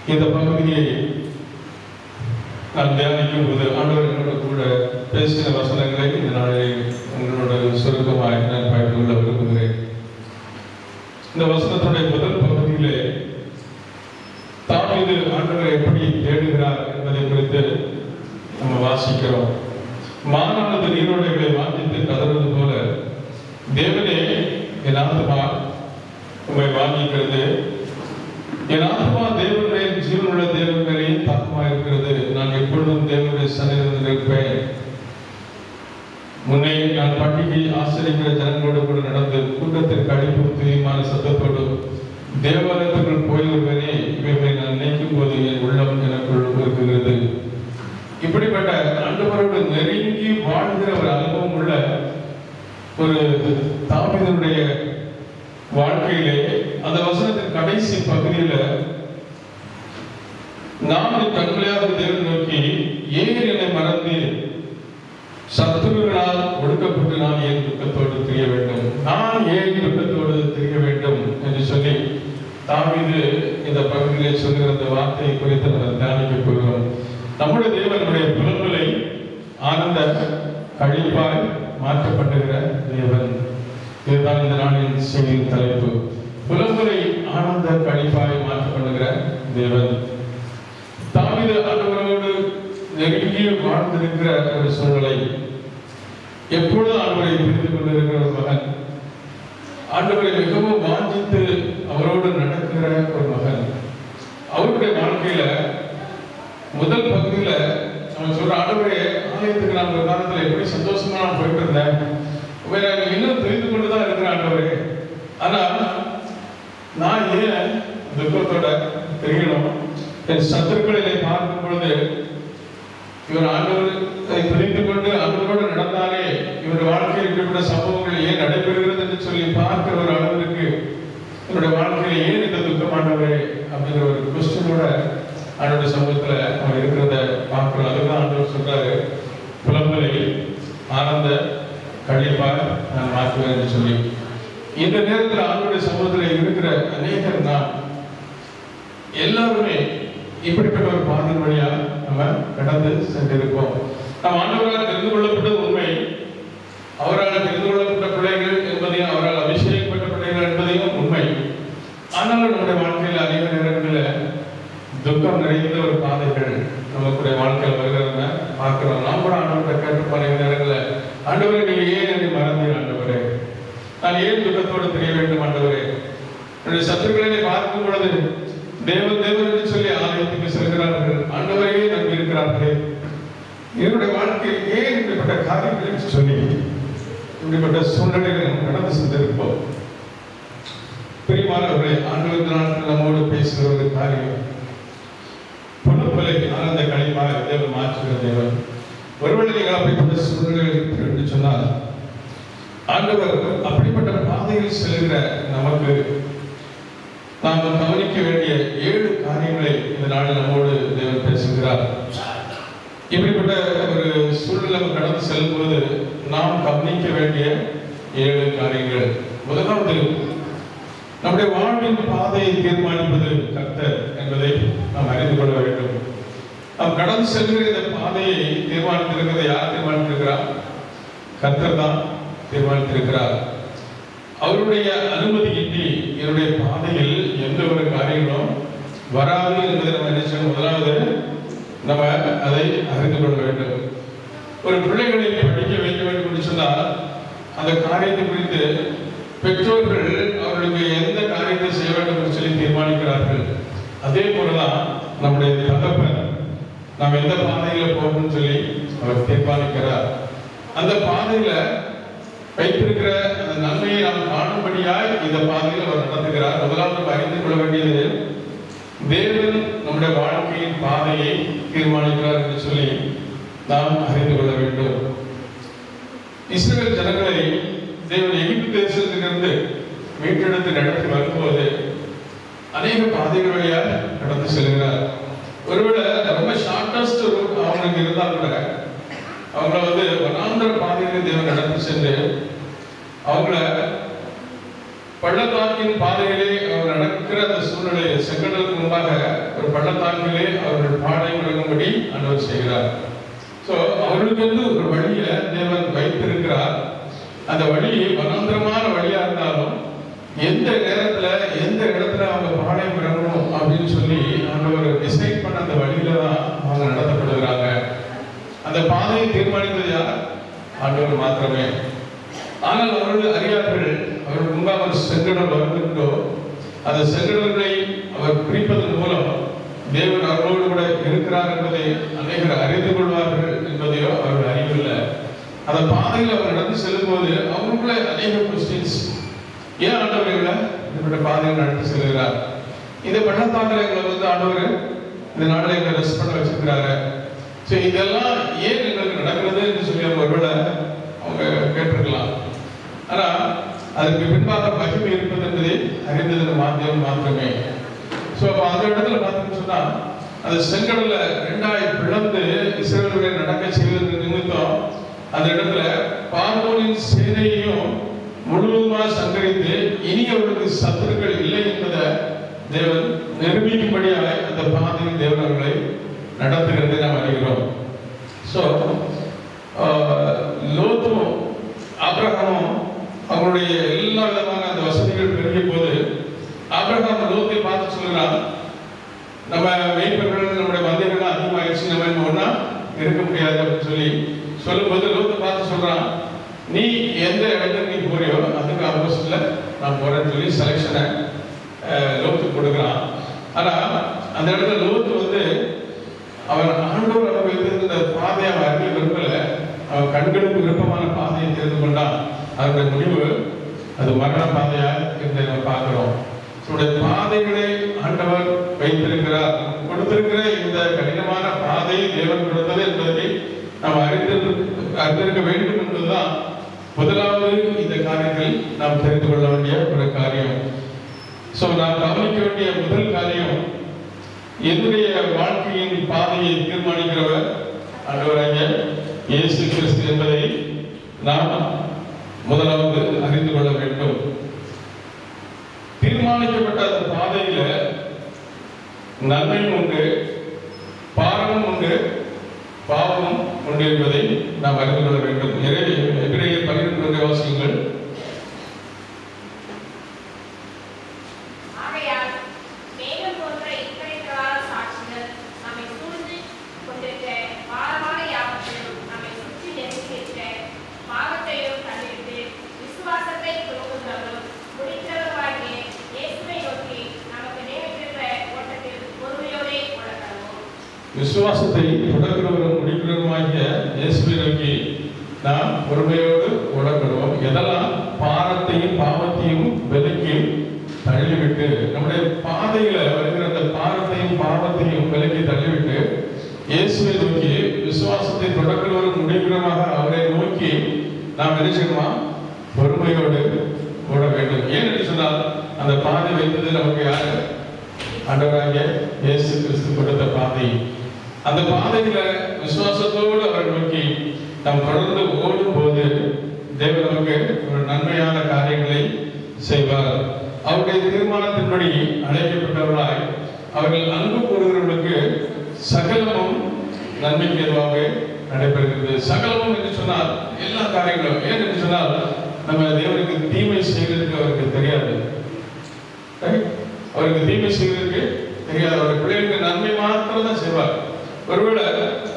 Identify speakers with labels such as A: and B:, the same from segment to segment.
A: இந்த பகுதியை நான் தியானிக்கும் போது ஆண்டவர் என்னோட கூட பேசின வசனங்களை இந்த நாளில் உங்களோட சுருக்கமாக நான் பகிர்ந்து கொள்ள விரும்புகிறேன். இந்த வசனத்துடைய முதல் பகுதியிலே தாவீது ஆண்டவரை எப்படி தேடுகிறார் என்பதை குறித்து நம்ம வாசிக்கிறோம். மானானது நீரோடைகளை வாஞ்சித்து கதறுவது போல தேவனே என் ஆத்மா உம்மை வாஞ்சிக்கிறது, என் ஆத்மா தேவனுடைய ஜீவனுள்ள தேவன் மேலே தாக்கமாக இருக்கிறது. நான் எப்பொழுதும் தேவனுடைய சன்னிதியில் இருப்பேன். முன்னே நான் பண்டிகை ஆசிரியக்கிற ஜனங்களோடு கூட நடந்து கூட்டத்திற்கு அடிப்பும் துயமான சத்தத்தோடு தேவாலயத்திற்குள் போய்வருவனே, இவைகளை நான் நினைக்கும் போது என் உள்ளம் எனக்குள் இருக்கிறது. இப்படிப்பட்ட ஆண்டவரோடு நெருங்கி வாழ்கிற ஒரு அனுபவம் உள்ள ஒரு தாவீதுடைய வாழ்க்கையிலே அந்த வசனத்தின் கடைசி பகுதியில நான் கண்களையாக தேவன் நோக்கி, ஏன் என்னை மறந்து சத்துருவினால் ஒடுக்கப்பட்டு நான் ஏன் துக்கத்தோடு தெரிய வேண்டும், நான் ஏன் துக்கத்தோடு தெரிய வேண்டும் என்று சொல்லி தாவீது இந்த பகுதியிலே சொல்கிற அந்த வார்த்தையை குறித்து நம்ம தியானிக்க போகிறோம். நம்முடைய தேவனுடைய புலம்பலை ஆனந்த கழிப்பாய் மாற்றப்படுகிற தேவன். இதுதான் இந்த நாளின் செய்தியின் தலைப்பு. புலம்பலை ஆனந்த கழிப்பாய் மாற்றப்படுகிற தேவன். தாவீது ஆண்டவரோடு நெருங்கி வாழ்ந்திருக்கிற ஒரு சூழ்நிலை, எப்பொழுதும் ஆண்டவரை புரிந்து கொண்டிருக்கிற ஒரு மகன், ஆண்டவரை மிகவும் வாஞ்சித்து அவரோடு நடக்கிற ஒரு மகன். அவருடைய வாழ்க்கையில முதல் பகுதியில நம்ம சொல்ற, ஆண்டவரே ஆலயத்துக்கு நான் ஒரு காலத்துல எப்படி சந்தோஷமா நான் போயிட்டு இருந்தேன், இன்னும் தெரிந்து கொண்டுதான் இருக்கிறேன் ஆண்டவரே, ஆனா நான் ஏன் துக்கத்தோட தெரியணும், என் சத்துருக்களை பார்க்கும் பொழுது இவர் ஆண்டவரை புரிந்து கொண்டு ஆண்டவரோடு நடந்தாலே இவர் வாழ்க்கையில் இப்படிப்பட்ட சம்பவங்கள் ஏன் நடைபெறுகிறது என்று சொல்லி பார்க்கிற ஒரு அளவிற்கு என்னுடைய வாழ்க்கையில ஏன் இந்த துக்கம் ஆண்டவரே அப்படிங்கிற ஒரு கொஸ்டினோட ஆண்டவருடைய சமூகத்துல அவர் இருக்கிறத பார்க்கிறோம். அதுதான் ஆண்டவர் சொல்றாரு, புலம்பலை ஆனந்த கழிப்பாக நான் மாற்றுவேன் என்று சொல்லி. இந்த நேரத்தில் ஆண்டவருடைய சமூகத்தில் இருக்கிற அநேகர் நாம் எல்லாருமே இப்படிப்பட்ட ஒரு பாதையின் வழியா நம்ம கடந்து சென்றிருப்போம். நாம் ஆண்டவரால் தெரிந்து கொள்ளப்பட்டது உண்மை, அவரால் தெரிந்து கொள்ளப்பட்ட பிள்ளைகள் என்பதையும் அவரால் அபிஷேகப்பட்ட பிள்ளைகள் என்பதையும் உண்மை. ஆனாலும் நம்முடைய வாழ்க்கையில் அநேக நேரங்களில் துக்கம் நிறைந்த ஒரு பாதைகள் நமக்குடைய வாழ்க்கையில் வருகிறத பார்க்கிறோம். நாம் கூட ஆண்டவரை கேட்டு அநேக நேரங்களில், ஆண்டவரை நீங்க ஏன் என்னை மறந்தீர் ஆண்டவரே, நான் ஏன் துக்கத்தோடு தெரிய வேண்டும் ஆண்டவரே, என்னுடைய சத்துருக்களை பார்க்கும் பொழுது தேவன் தேவன் என்று சொல்லி ஆலயத்துக்கு செல்கிறார்கள், ஆண்டவரையே நம்பி இருக்கிறார்களே, என்னுடைய வாழ்க்கையில் ஏன் இப்படிப்பட்ட காரியங்கள் என்று சொல்லி இப்படிப்பட்ட சூழ்நிலைகளை நம்ம கடந்து சென்றிருப்போம். பிரியமானவர்களே, ஆண்டவர் நாட்கள் நம்மோடு பேசுகிற ஒரு காரியம், புலம்பலை ஆனந்த கழிப்பாக தேவன் மாற்றுகிற தேவன். ஒருவேளை நீங்கள் அப்படிப்பட்ட சூழ்நிலைகள் என்று சொன்னால், ஆண்டவர் அப்படிப்பட்ட பாதையில் செல்கிற நமக்கு நாம் கவனிக்க வேண்டிய 7 காரியங்களை இந்த நாளில் நம்மோடு தேவன் பேசுகிறார். இப்படிப்பட்ட ஒரு சூழ்நிலை கடந்து செல்லும்போது நாம் கவனிக்க வேண்டிய 7 காரியங்கள். முதலாவது, நம்முடைய வாழ்வின் பாதையை தீர்மானிப்பது கர்த்தர் என்பதை நாம் அறிந்து கொள்ள வேண்டும். நாம் கடந்து செல்கிற இந்த பாதையை தீர்மானித்திருக்கிறதை யார் தீர்மானித்திருக்கிறார்? கர்த்தர் தான் தீர்மானித்திருக்கிறார். அவருடைய அனுமதியின்றி என்னுடைய பாதையில் எந்த ஒரு காரியங்களும் வராது என்பதை நம்ம நினைச்சோம். முதலாவது நம்ம அதை அறிந்து கொள்ள வேண்டும். ஒரு பிள்ளைகளை படிக்க வைக்க வேண்டும் என்று சொன்னால் அந்த காரியத்தை குறித்து பெற்றோர்கள் அவர்களுக்கு எந்த காரியத்தை செய்ய வேண்டும் என்று சொல்லி தீர்மானிக்கிறார்கள். அதே போலதான் நம்முடைய தகப்பன் நாம் எந்த பாதையில போகணும்னு சொல்லி அவர் தீர்மானிக்கிறார். அந்த பாதையில வைத்திருக்கிற அந்த நன்மையை நாம் காணும்படியாய் இந்த பாதையில் அவர் நடத்துகிறார். முதலாவது அறிந்து கொள்ள வேண்டியது, தேவன் நம்முடைய வாழ்க்கையின் பாதையை தீர்மானிக்கிறார் என்று சொல்லி நாம் அறிந்து கொள்ள வேண்டும். இஸ்ரவேல் ஜனங்களை தேவன் எகிப்து தேசத்திலிருந்து மீட்டெடுத்து நடத்தி வரும்போது அநேக பாதைகள் வழியாக கடந்து செல்கிறார். ஒருவேளை ரொம்ப ஷார்டஸ்ட் ரூட் அவங்களுக்கு இருந்தால் கூட அவங்கள வனாந்திர பாதையில தேவன் நடத்தி சென்று அவங்கள பள்ளத்தாக்கின் பாதையிலே அவர் நடக்கிற அந்த சூழ்நிலையை செங்கடலுக்கு முன்பாக ஒரு பள்ளத்தாக்கிலே அவர்கள் பாடை விளங்கும்படி ஆண்டவர் செய்கிறார். ஸோ அவர்களுக்கு ஒரு வழியை தேவன் வைத்திருக்கிறார். அந்த வழி வனாந்திரமான வழியா இருந்தாலும் எந்த நேரத்துல எந்த இடத்துல அவங்க பாளையம் இறங்கணும் அப்படின்னு சொல்லி ஆண்டவர் டிசைட் பண்ண அந்த வழியில தான் அவங்க நடத்தப்படுகிறாங்க. அந்த பாதையை தீர்மானித்தது யார்? ஆண்டவர் மாத்திரமே. ஆனால் அவர்கள் அறியார்கள். அவர்கள் முன்பாக ஒரு செங்கடல் வருகின்றோ அந்த செங்கடல்களை அவர் பிரிப்பதன் மூலம் தேவன் அவர்களோடு கூட இருக்கிறார் என்பதை அநேகர் அறிந்து கொள்வார்கள் என்பதையோ அவர்கள் அறிவில்லை. அந்த பாதையில் அவர் நடந்து செல்லும் போது அவங்களுக்குள்ள அநேக கொஸ்டின்ஸ். ஏன் ஆண்டவர் இப்படி பாதையில் நடத்தி செல்கிறார்? இந்த பள்ளத்தாக்கில் எங்களை ஆண்டவர் இந்த நாளில் எங்களை ரெஸ்ட் பண்ண வச்சிருக்கிறாரு. ஸோ இதெல்லாம் ஏன் எங்களுக்கு நடக்கிறது என்று சொல்லி அவங்க ஒருவேளை அவங்க கேட்டிருக்கலாம். ஆனால் அதுக்கு பின்பாக மகிமை இருப்பது என்பதை அறிந்தது மாத்திரமே. ஸோ அப்போ அந்த இடத்துல பார்த்தோம்னு சொன்னால் அந்த செங்கடலை ரெண்டாய் பிளந்து இஸ்ரவேலை நடக்க செய்வதற்கு நிமித்தம் அந்த இடத்துல பார்வோனின் சேனையையும் முழுவதுமாக சங்கரித்து இனி அவர்களுக்கு சத்துருக்கள் இல்லை என்பதை தேவன் நிரூபிக்கும்படியாக அந்த பாதையில் தேவன் அவர்களை நடத்துகிறதை நாம் அறிகிறோம். ஸோ லோத்தும் ஆபிரகாமும் அவங்களுடைய எல்லா விதமான அந்த வசதிகள் பெருகிய போது ஆபிரகாம் லோத்தை பார்த்து சொல்கிறான், நம்ம மெய்ப்பர்கள் நம்முடைய மந்தைகள் அதிகமாகிடுச்சு, நம்ம ஒன்றா இருக்க முடியாது அப்படின்னு சொல்லி சொல்லும்போது லோத்தை பார்த்து சொல்றான், நீ எந்த இடத்துக்கு நீ போறியோ அதுக்கு ஆப்போசிட்ல நான் போறேன்னு சொல்லி செலெக்ஷனை லோத்துக்கு கொடுக்குறான். ஆனா அந்த இடத்துல லோத்து அவன் ஆண்டவர் அவர் வைத்திருந்த பாதையை அவன் அறிய விரும்பல. அவன் கண்களுக்கு விருப்பமான பாதையை தெரிந்து கொண்டான். அதனுடைய முடிவு அது மரண பாதையா என்று நம்ம பார்க்கிறோம். பாதைகளை ஆண்டவர் வைத்திருக்கிறார். கொடுத்திருக்கிற இந்த கடினமான பாதையை தேவன் கொடுத்தது என்பதை நாம் அறிந்திருக்க வேண்டும் என்பதுதான் முதலாவது இந்த காரியத்தில் நாம் தெரிந்து கொள்ள வேண்டிய ஒரு காரியம். ஸோ நாம் கவனிக்க வேண்டிய முதல் காரியம், என்னுடைய வாழ்க்கையின் பாதையை தீர்மானிக்கிறவர் ஆண்டவராகிய இயேசு கிறிஸ்து என்பதை நாம் முதலாவது அறிந்து கொள்ள வேண்டும். தீர்மானிக்கப்பட்ட அந்த பாதையில நன்மையும் உண்டு, பாவமும் உண்டு, பாவமும் உண்டு என்பதை நாம் அறிந்து கொள்ள வேண்டும். எபிரேயர் 12 வாசியுங்கள். விசுவாசத்தை தொடர்கிறவரும் முடிக்கிறவருமாகிய இயேசுவை நோக்கி நாம் பொறுமையோடு ஓடப்படுவோம். எதெல்லாம் பாரத்தையும் பாவத்தையும் விலக்கி தள்ளிவிட்டு, நம்முடைய பாதையில வருகிற அந்த பாரத்தையும் பாவத்தையும் விலக்கி தள்ளிவிட்டு இயேசுவை நோக்கி விசுவாசத்தை தொடர்கிறவரும் முடிக்கிறவமாக அவரை நோக்கி நாம் என்ன செய்யணுமா? பொறுமையோடு ஓட வேண்டும். ஏன் என்று சொன்னால் அந்த பாதை வைத்தது நமக்கு யாரு? ஆண்டவராகிய இயேசு கிறிஸ்து கொடுத்த பாதை. அந்த பாதையில விசுவாசத்தோடு அவரை நோக்கி நாம் தொடர்ந்து ஓடும் போது தேவன் நமக்கு ஒரு நன்மையான காரியங்களை செய்வார். அவருடைய தீர்மானத்தின்படி அழைக்கப்பட்டவர்களாய் அவர்கள் அன்பு கூறுகிறவர்களுக்கு சகலமும் நன்மைக்கு எதுவாக நடைபெறுகிறது. சகலமும் என்று சொன்னால் எல்லா காரியங்களும். ஏன் என்று சொன்னால் நம்ம தேவனுக்கு தீமை செய்வதற்கு அவருக்கு தெரியாது. அவருக்கு தீமை செய்வதற்கு தெரியாது. அவருடைய பிள்ளைகளுக்கு நன்மை மாத்திரம் தான் செய்வார். ஒருவேளை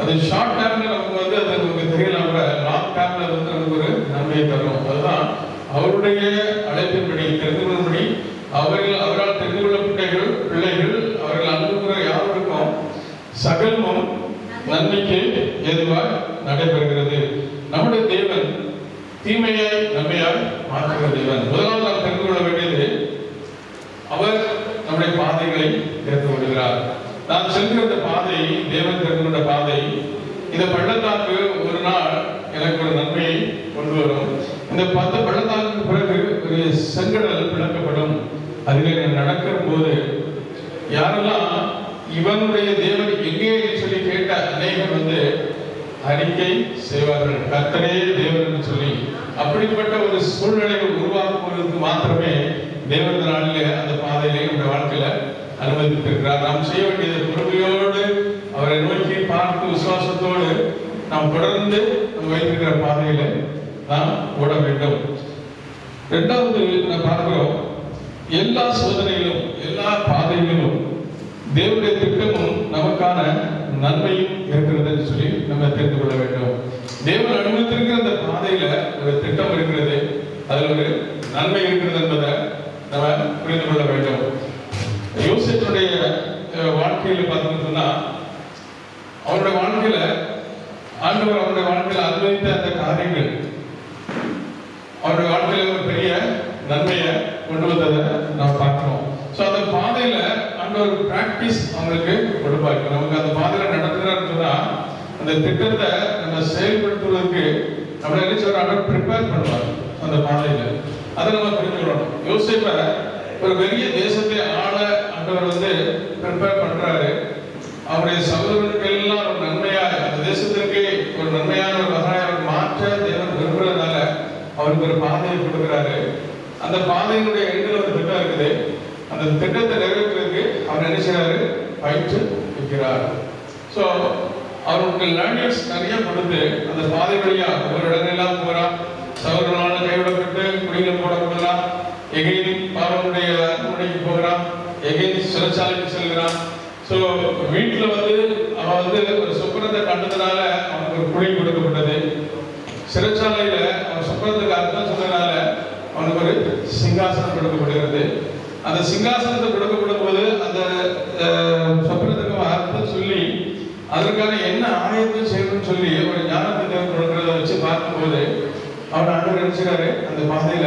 A: அது ஷார்ட் டேர்ம்ல நமக்கு அது நமக்கு தெரியலாம் கூட, லாங் டேர்ம்ல நமக்கு ஒரு நன்மையை தரும். அதுதான் அவருடைய அழைப்பின்படி தெரிந்து கொள்ளும்படி அவரால் தெரிந்து கொள்ளப்பட்ட பிள்ளைகள் அவர்கள் அன்புகிற யாருக்கும் சகலமும் நன்மைக்கு ஏதுவாய் நடைபெறுகிறது. நம்முடைய தேவன் தீமையாய் நன்மையாய் மாற்றுகிற தேவன். முதலாவது நாம் தெரிந்து கொள்ள வேண்டியது, அவர் நம்முடைய பாதைகளை தெரிந்து கொள்கிறார். நாம் செல்கிற இந்த பாதை தேவன் தெரிந்து கொண்ட பாதை. இந்த பள்ளத்தாக்கு ஒரு நாள் எனக்கு ஒரு நன்மையை கொண்டு வரும். இந்த 10 பள்ளத்தாக்கு பிறகு ஒரு செங்கடல் விளக்கப்படும். அதில் நடக்கிற போது யாரெல்லாம் இவனுடைய தேவன் எங்கே சொல்லி கேட்ட அநேகர் அறிக்கை செய்வார்கள், கர்த்தரே தேவன் என்று சொல்லி. அப்படிப்பட்ட ஒரு சூழ்நிலை உருவாக்குவதற்கு மாத்திரமே தேவன் நாளிலே அந்த பாதையிலே நம்முடைய வாழ்க்கையில அனுமதித்திருக்கிறார். நாம் செய்ய வேண்டியது பொறுமையோடு அவரை நோக்கி பார்த்து விசுவாசத்தோடு நாம் தொடர்ந்து வைத்திருக்கிற பாதையில நாம் ஓட வேண்டும். இரண்டாவது நாம் பார்க்கிறோம், எல்லா சோதனையிலும் எல்லா பாதைகளிலும் தேவனுடைய திட்டமும் நமக்கான நன்மையும் இருக்கிறது சொல்லி நம்ம தெரிந்து கொள்ள வேண்டும். தேவன் அனுமதித்திருக்கிற அந்த பாதையில ஒரு திட்டம் இருக்கிறது, அதுல ஒரு நன்மை இருக்கிறது என்பதை நம்ம புரிந்து கொள்ள வேண்டும். யோசேப்புடைய வாழ்க்கையில பார்த்தோம்னு சொன்னா, அவருடைய வாழ்க்கையில ஆண்டவர் அவருடைய வாழ்க்கையில அனுமதித்த அந்த காரியங்கள் அவருடைய வாழ்க்கையில ஒரு பெரிய நன்மையை கொண்டு வந்ததை நாம் பார்க்கிறோம். ஸோ அந்த பாதையில ஆண்டவர் பிராக்டிஸ் அவங்களுக்கு கொடுப்பாரு. நமக்கு அந்த பாதையில நடத்துகிறான்னு சொன்னா அந்த திட்டத்தை நம்ம செயல்படுத்துவதற்கு நம்மளை என்ன ஆண்டவர் ப்ரிப்பேர் பண்ணுவார் அந்த பாதையில. அதை நம்ம புரிஞ்சுக்கணும். யோசேப்பை ஒரு பெரிய தேசத்தை ஆள ஆண்டவர் ப்ரிப்பேர் பண்றாரு. அவருடைய சகோதரர்களுக்கு எல்லாம் ஒரு நன்மையாக அந்த தேசத்திற்கு ஒரு நன்மையான ஒரு வகையை மாற்ற தேவன் விரும்புறதுனால அவருக்கு ஒரு பாதையை கொடுக்கிறாரு. அந்த பாதையினுடைய எண்ணில் ஒரு திட்டம் இருக்குது. அந்த திட்டத்தை நிறைவேற்றுறதுக்கு அவர் என்ன செய்யறாரு, பயிற்சி வைக்கிறார். ஸோ அவருக்கு லேர்னிங்ஸ் நிறைய கொடுத்து அந்த பாதை வழியா ஒவ்வொரு இடங்களெல்லாம் போகிறான். சகோதரனால கைவிடப்பட்டு குடிகள் போடப்படுகிறான். எகைன் பார்வனுடைய அரண்மனைக்கு போகிறான். எகைன் சிறைச்சாலைக்கு செல்கிறான். ஸோ வீட்டில் அவன் ஒரு சொப்பனத்தை கண்டதுனால அவனுக்கு ஒரு குழி கொடுக்கப்பட்டது. சிறைச்சாலையில அவன் சொப்பனத்துக்கு அர்த்தம் சொன்னதுனால அவனுக்கு ஒரு சிங்காசனம் கொடுக்கப்படுகிறது. அந்த சிங்காசனத்தை கொடுக்கப்படும் போது அந்த சொப்பனத்துக்கு அர்த்தம் சொல்லி அதற்கான என்ன ஆயத்தம் செய்யணும்னு சொல்லி ஒரு ஞானத்தை தேவை கொடுக்கிறத வச்சு பார்க்கும்போது அவன் ஆண்டவர் நினைச்சாரு அந்த பாதையில